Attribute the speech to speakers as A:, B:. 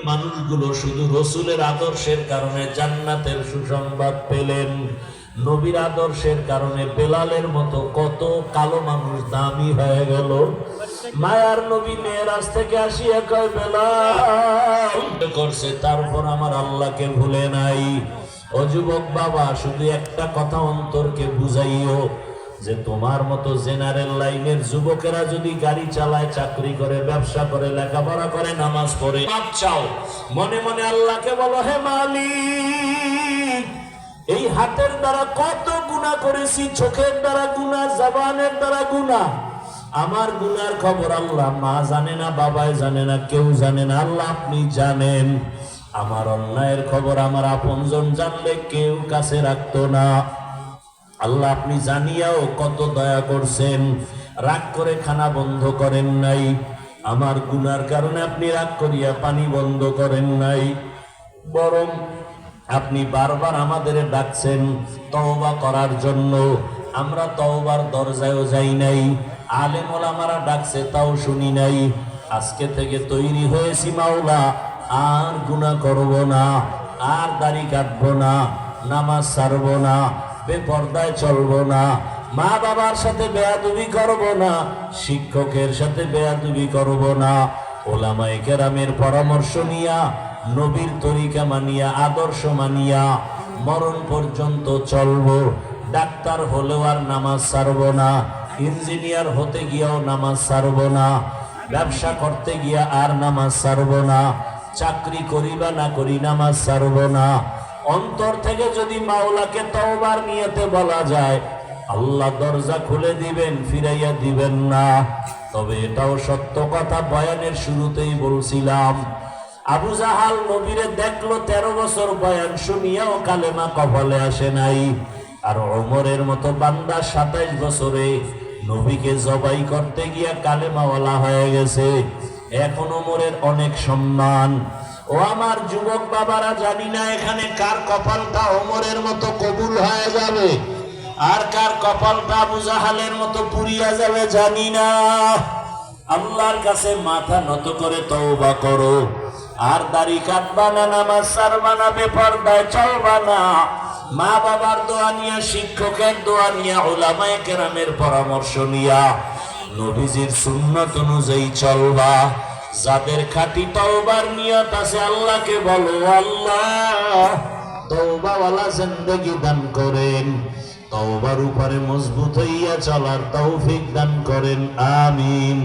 A: মানুষগুলো শুধু রসুলের আদর্শের কারণে জান্নাতের সুসংবাদ পেলেন, নবীর আদর্শের কারণে বেলালের মতো কত কালো মানুষ দামি হয়ে গেল। মায়ার নবী মেরাজ থেকে আসিয়া কয় বেলাল করছে, তারপর আমার আল্লাহকে ভুলে নাই। ও যুবক বাবা, শুধু একটা কথা অন্তরকে বুঝাইও যে তোমার মতো জেনারেল লাইনের যুবকেরা যদি গাড়ি চালায়, চাকরি করে, ব্যবসা করে, লেখাপড়া করে, নামাজ পড়ে, মাপ চাও, মনে মনে আল্লাহকে বলো, হে মালিক, এই হাতের দ্বারা কত গুনাহ করেছি, চোখের দ্বারা গুনাহ, জবানের দ্বারা গুনাহ, আমার গুনার খবর আল্লাহ মা জানে না, বাবাই জানে না, কেউ জানে না, আল্লাহ আপনি জানেন। আমার অন্যায়ের খবর আমার আপনজন জানলে কেউ কাছে রাখতো না। আল্লাহ আপনি জানিয়াও কত দয়া করছেন, রাগ করে খানা বন্ধ করেন নাই, আমার গুনার কারণে আপনি রাগ করিয়া পানি বন্ধ করেন নাই, বরং আপনি বারবার আমাদের ডাকছেন তওবা করার জন্য। আমরা তওবার দরজায়ও যাই নাই, আলেম ওলামারা ডাকছে তাও শুনি নাই। আজকে থেকে তৈরি হয়েছি মাওলা, আর গুনাহ করব না, আর দাড়ি কাটবো না, নামাজ ছাড়বো না, বেপরদায় চলবো না, মা বাবার সাথে বেয়াদবি করব না, শিক্ষকের সাথে বেয়াদবি করব না, ওলামায়ে কেরামের পরামর্শ নিয়া, নবীর তরিকা মানিয়া, আদর্শ মানিয়া মরণ পর্যন্ত চলবো। ডাক্তার হলেও আর নামাজ ছাড়বো না, ইঞ্জিনিয়ার হতে গিয়াও নামাজ ছাড়বো না, ব্যবসা করতে গিয়া আর নামাজ ছাড়বো না, চাকরি করি বা না করি নামাজ ছাড়বো না। অন্তর থেকে যদি মাওলাকে তওবার নিয়তে বলা যায়, আল্লাহ দরজা খুলে দিবেন, ফিরাইয়া দিবেন না। তবে এটাও সত্য কথা, বয়ানের শুরুতেই বলছিলাম, আবু জাহাল নবীরে দেখলো, 13 বছর বয়ান শুনিয়াও কালেমা কপালে আসে নাই। আর ওমরের মতো বান্দা 27 বছরে নবীকে জবাই করতে গিয়া কালেমাওয়ালা হয়ে গেছে। এখন ওমরের অনেক সম্মান। ও আমার যুবক বাবারা, জানি না এখানে কার কপালটা ওমরের মতো কবুল হয়ে যাবে, আর কার কপালটা আবু জাহালের মতো পুড়িয়া যাবে জানি না। আল্লাহর কাছে মাথা নত করে তওবা করো, আর দাড়ি কাটবা না, নামাজ ছাড়বা না, বেপরদায় চলবা না, মা বাবার দোয়া নিয়া, শিক্ষকের দোয়া নিয়া, উলামায়ে কেরামের পরামর্শ নিয়া নবীজির সুন্নাত অনুযায়ী চলবা। যাদের খাঁটি তওবার নিয়ত আছে, আল্লাহকে বলো, আল্লাহ তওবাওয়ালা জিন্দেগি দান করেন, তওবার উপরে মজবুত হইয়া চলার তৌফিক দান করেন, আমিন।